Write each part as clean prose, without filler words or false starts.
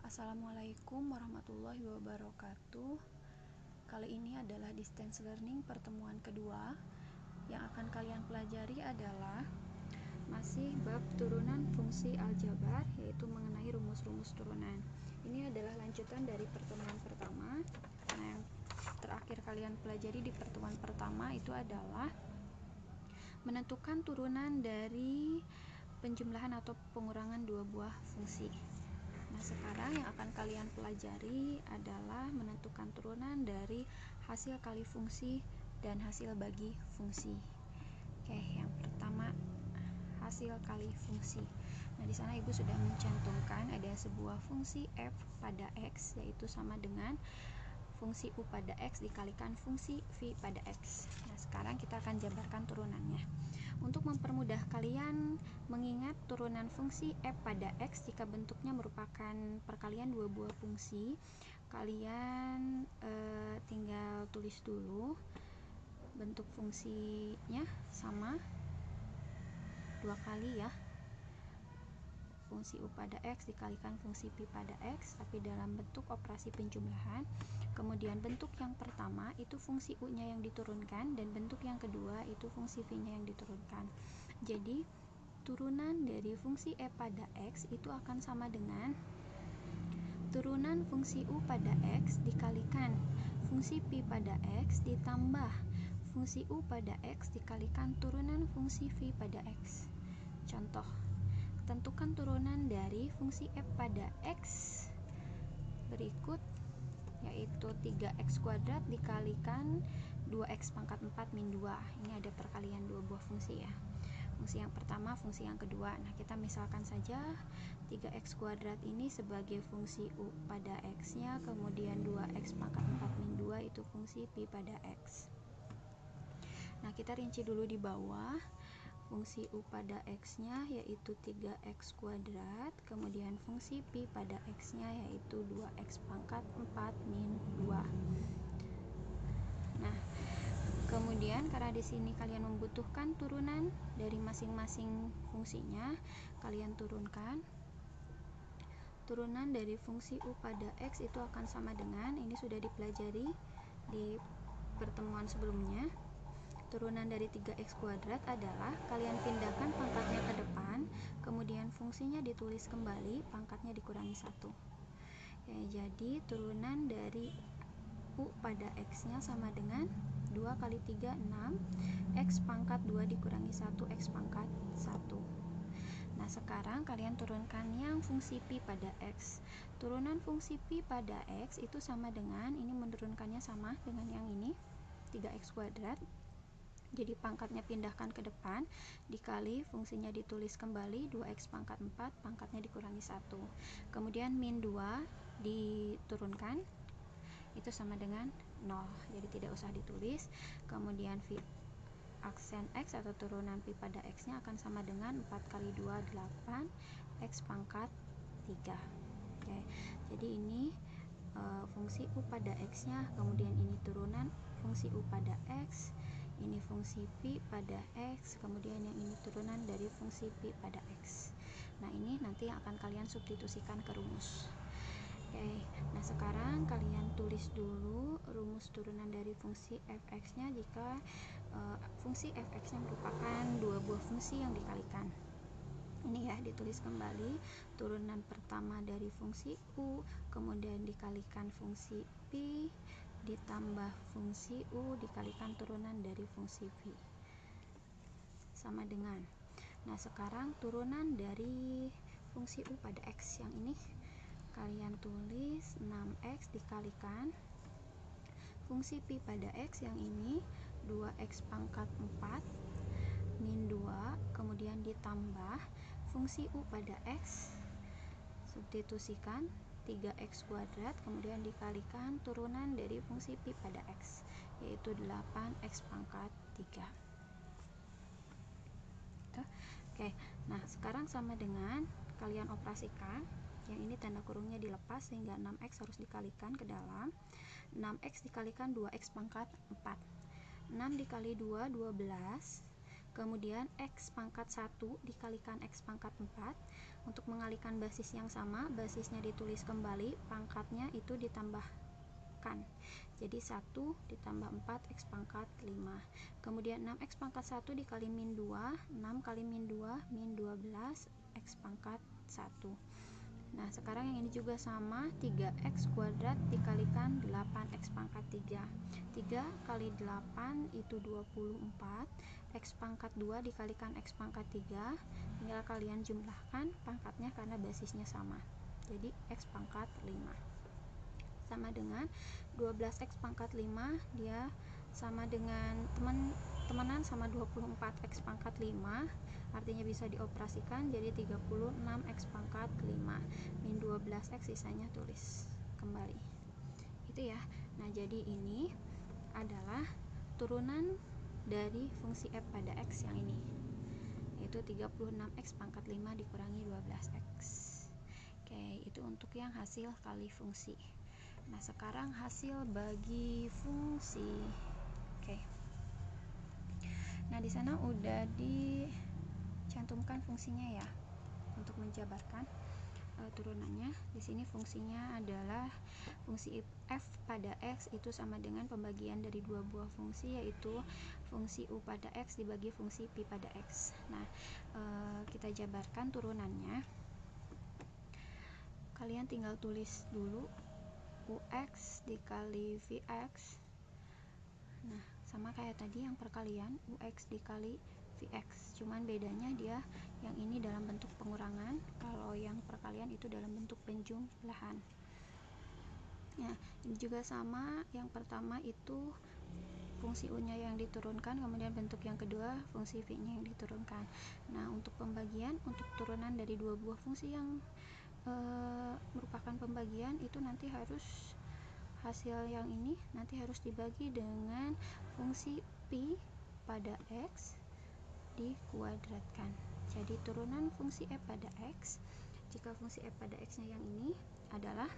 Assalamualaikum warahmatullahi wabarakatuh. Kali ini adalah distance learning pertemuan kedua. Yang akan kalian pelajari adalah masih bab turunan fungsi aljabar, yaitu mengenai rumus-rumus turunan. Ini adalah lanjutan dari pertemuan pertama. Nah, yang terakhir kalian pelajari di pertemuan pertama itu adalah menentukan turunan dari penjumlahan atau pengurangan dua buah fungsi. Nah, sekarang yang akan kalian pelajari adalah menentukan turunan dari hasil kali fungsi dan hasil bagi fungsi. Oke, yang pertama hasil kali fungsi. Nah, di sana Ibu sudah mencantumkan ada sebuah fungsi f pada x, yaitu sama dengan fungsi u pada x dikalikan fungsi v pada x. Nah, sekarang kita akan jabarkan turunannya. Untuk mempermudah kalian mengingat turunan fungsi f pada x jika bentuknya merupakan perkalian dua buah fungsi, kalian tinggal tulis dulu bentuk fungsinya sama dua kali ya, fungsi u pada x dikalikan fungsi p pada x, tapi dalam bentuk operasi penjumlahan. Kemudian bentuk yang pertama itu fungsi u nya yang diturunkan, dan bentuk yang kedua itu fungsi v nya yang diturunkan. Jadi turunan dari fungsi f pada x itu akan sama dengan turunan fungsi u pada x dikalikan fungsi p pada x ditambah fungsi u pada x dikalikan turunan fungsi v pada x. Contoh, tentukan turunan dari fungsi f pada x berikut, yaitu 3x kuadrat dikalikan 2x pangkat 4 min 2. Ini ada perkalian dua buah fungsi ya, fungsi yang pertama, fungsi yang kedua. Nah, kita misalkan saja 3x kuadrat ini sebagai fungsi u pada x nya, kemudian 2x pangkat 4 min 2 itu fungsi p pada x. Nah, kita rinci dulu di bawah. Fungsi u pada x nya yaitu 3x kuadrat, kemudian fungsi p pada x nya yaitu 2x pangkat 4 min 2. Nah, kemudian karena di sini kalian membutuhkan turunan dari masing-masing fungsinya, kalian turunkan. Turunan dari fungsi u pada x itu akan sama dengan, ini sudah dipelajari di pertemuan sebelumnya. Turunan dari 3x kuadrat adalah kalian pindahkan pangkatnya ke depan, kemudian fungsinya ditulis kembali, pangkatnya dikurangi 1. Ya, jadi turunan dari u pada x nya sama dengan 2 kali 3, 6, x pangkat 2 dikurangi 1, x pangkat 1. Nah, sekarang kalian turunkan yang fungsi p pada x. Turunan fungsi p pada x itu sama dengan, ini menurunkannya sama dengan yang ini, 3x kuadrat. Jadi pangkatnya pindahkan ke depan, dikali fungsinya ditulis kembali, 2x pangkat 4, pangkatnya dikurangi 1. Kemudian min 2 diturunkan, itu sama dengan 0, jadi tidak usah ditulis. Kemudian v aksen x atau turunan p pada x nya akan sama dengan 4 kali 2, 8, x pangkat 3. Oke, jadi ini fungsi u pada x nya, kemudian ini turunan fungsi u pada x, ini fungsi p pada x, kemudian yang ini turunan dari fungsi p pada x. Nah, ini nanti yang akan kalian substitusikan ke rumus. Oke, nah sekarang kalian tulis dulu rumus turunan dari fungsi fx nya jika fungsi fx nya merupakan dua buah fungsi yang dikalikan. Ini ya, ditulis kembali turunan pertama dari fungsi u, kemudian dikalikan fungsi p, ditambah fungsi u dikalikan turunan dari fungsi v, sama dengan. Nah, sekarang turunan dari fungsi u pada x yang ini kalian tulis 6x dikalikan fungsi p pada x yang ini 2x pangkat 4 min 2, kemudian ditambah fungsi u pada x, substitusikan 3x kuadrat, kemudian dikalikan turunan dari fungsi p pada x, yaitu 8x pangkat 3. Oke, nah sekarang sama dengan, kalian operasikan, yang ini tanda kurungnya dilepas sehingga 6x harus dikalikan ke dalam. 6x dikalikan 2x pangkat 4, 6 dikali 2, 12, kemudian X pangkat 1 dikalikan X pangkat 4. Untuk mengalihkan basis yang sama, basisnya ditulis kembali, pangkatnya itu ditambahkan. Jadi 1 ditambah 4 X pangkat 5. Kemudian 6X pangkat 1 dikali min 2, 6 kali min 2, min 12 X pangkat 1. Nah, sekarang yang ini juga sama, 3x kuadrat dikalikan 8x pangkat 3. 3 kali 8 itu 24, x pangkat 2 dikalikan x pangkat 3, tinggal kalian jumlahkan pangkatnya karena basisnya sama. Jadi x pangkat 5 sama dengan 12x pangkat 5, dia sama dengan temenan sama 24x pangkat 5, artinya bisa dioperasikan jadi 36x pangkat 5 min 12x, sisanya tulis kembali itu ya. Nah, jadi ini adalah turunan dari fungsi f pada x yang ini, yaitu 36x pangkat 5 dikurangi 12x. Oke, itu untuk yang hasil kali fungsi. Nah, sekarang hasil bagi fungsi. Oke. Nah, di sana udah dicantumkan fungsinya ya untuk menjabarkan turunannya. Di sini fungsinya adalah fungsi f pada x itu sama dengan pembagian dari dua buah fungsi, yaitu fungsi u pada x dibagi fungsi pi pada x. Nah, kita jabarkan turunannya. Kalian tinggal tulis dulu ux dikali vx. Nah, sama kayak tadi yang perkalian, ux dikali vx, cuman bedanya dia yang ini dalam bentuk pengurangan, kalau yang perkalian itu dalam bentuk penjumlahan. Nah, ini juga sama, yang pertama itu fungsi u nya yang diturunkan, kemudian bentuk yang kedua fungsi v nya yang diturunkan. Nah, untuk pembagian, untuk turunan dari dua buah fungsi yang merupakan pembagian itu nanti harus hasil yang ini nanti harus dibagi dengan fungsi pi pada x dikuadratkan. Jadi turunan fungsi f pada x, jika fungsi f pada x nya yang ini adalah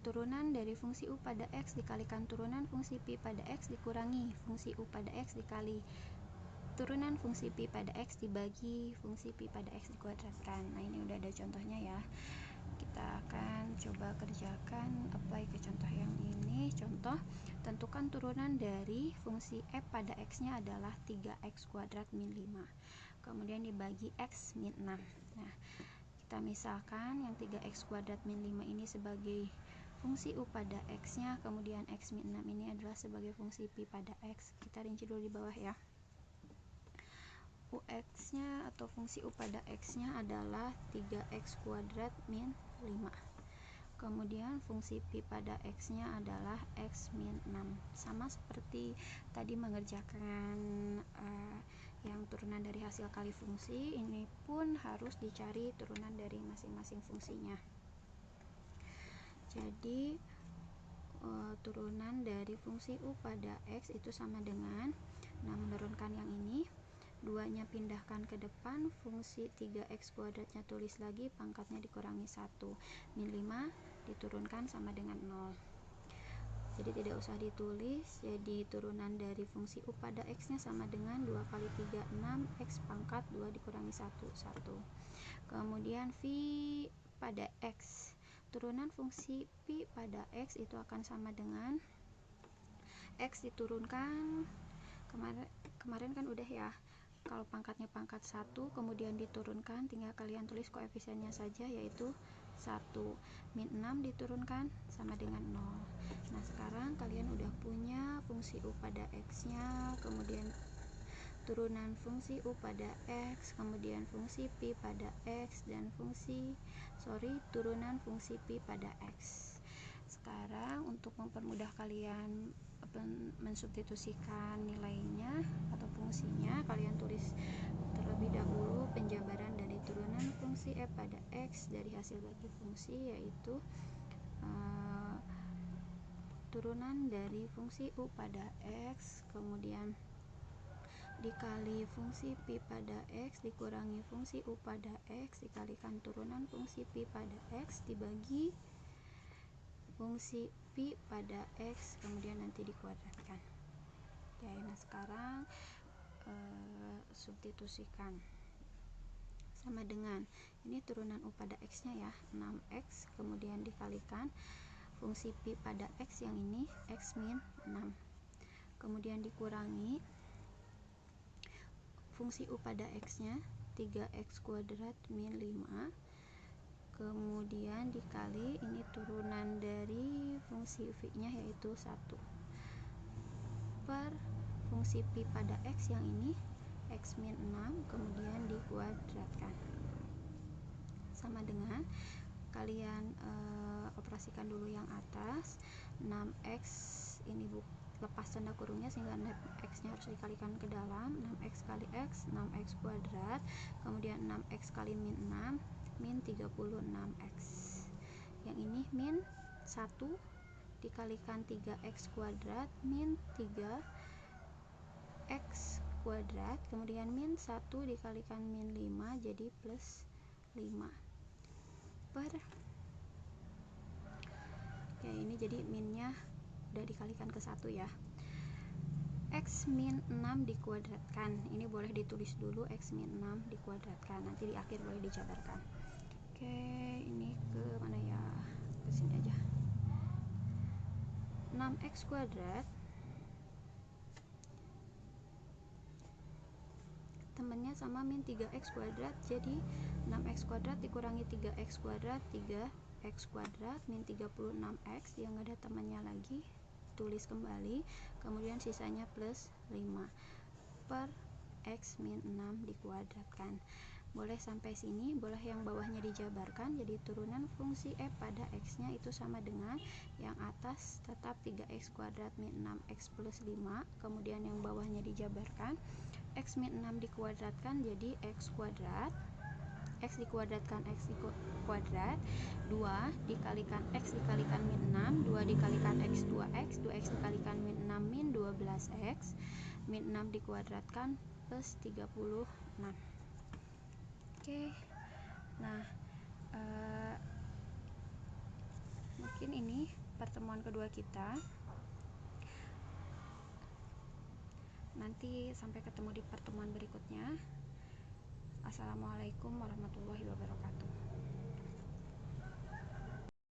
turunan dari fungsi u pada x dikalikan turunan fungsi pi pada x dikurangi fungsi u pada x dikali turunan fungsi pi pada x dibagi fungsi pi pada x dikuadratkan. Nah, ini udah ada contohnya ya. Kita akan coba kerjakan, apply ke contoh yang ini. Contoh, tentukan turunan dari fungsi f pada x nya adalah 3x kuadrat min 5, kemudian dibagi x min 6. Nah, kita misalkan yang 3x kuadrat min 5 ini sebagai fungsi u pada x nya, kemudian x min 6 ini adalah sebagai fungsi pi pada x. Kita rinci dulu di bawah ya. ux nya atau fungsi u pada x nya adalah 3x kuadrat min 5, kemudian fungsi pi pada x nya adalah x min 6. Sama seperti tadi mengerjakan yang turunan dari hasil kali fungsi, ini pun harus dicari turunan dari masing-masing fungsinya. Jadi turunan dari fungsi u pada x itu sama dengan, nah, menurunkan yang ini, 2-nya pindahkan ke depan, fungsi 3x kuadratnya tulis lagi, pangkatnya dikurangi 1, min 5 diturunkan sama dengan 0. Jadi tidak usah ditulis, jadi turunan dari fungsi u pada x nya sama dengan 2 kali 3, 6, x pangkat 2 dikurangi 1, 1. Kemudian v pada x, turunan fungsi pi pada x itu akan sama dengan x diturunkan, kemarin kan udah ya, kalau pangkatnya pangkat 1 kemudian diturunkan, tinggal kalian tulis koefisiennya saja, yaitu 1, min 6 diturunkan sama dengan 0. Nah, sekarang kalian udah punya fungsi u pada x nya, kemudian turunan fungsi u pada x, kemudian fungsi pi pada x, dan turunan fungsi pi pada x. Sekarang untuk mempermudah kalian mensubstitusikan nilainya atau fungsinya, kalian tulis terlebih dahulu penjabaran dari turunan fungsi f pada x dari hasil bagi fungsi, yaitu turunan dari fungsi u pada x kemudian dikali fungsi pi pada x dikurangi fungsi u pada x dikalikan turunan fungsi pi pada x dibagi fungsi pi pada x, kemudian nanti dikuadratkan. Ya, nah sekarang substitusikan sama dengan ini turunan U pada X nya ya, 6X, kemudian dikalikan fungsi Pi pada X yang ini X min 6, kemudian dikurangi fungsi U pada X nya 3X kuadrat min 5, kemudian dikali ini turunan dari fungsi V nya yaitu 1 per fungsi Pi pada X yang ini X min 6, kemudian dikuadratkan sama dengan kalian operasikan dulu yang atas. 6X ini lepas tanda kurungnya sehingga 6X nya harus dikalikan ke dalam, 6X kali X 6X kuadrat, kemudian 6X kali min 6 min 36X, yang ini min 1 dikalikan 3X kuadrat min 3X kuadrat, kemudian min 1 dikalikan min 5 jadi plus 5 per, oke ini jadi minnya udah dikalikan ke 1 ya. X min 6 dikuadratkan, ini boleh ditulis dulu X min 6 dikuadratkan, nanti di akhir boleh dijabarkan. Oke, ini ke mana ya, ke sini aja. 6X kuadrat temennya sama min 3X kuadrat, jadi 6X kuadrat dikurangi 3X kuadrat 3X kuadrat min 36X yang ada temannya lagi, tulis kembali, kemudian sisanya plus 5 per X min 6 dikuadratkan. Boleh sampai sini, boleh yang bawahnya dijabarkan, jadi turunan fungsi E pada X nya itu sama dengan yang atas tetap 3X kuadrat min 6X plus 5, kemudian yang bawahnya dijabarkan, X min 6 dikuadratkan jadi X kuadrat, X dikuadratkan X kuadrat, 2 dikalikan X dikalikan min 6, 2 dikalikan X 2X, 2X dikalikan min 6 min 12X, min 6 dikuadratkan plus 36. Oke, nah mungkin ini pertemuan kedua kita. Nanti sampai ketemu di pertemuan berikutnya. Assalamualaikum warahmatullahi wabarakatuh.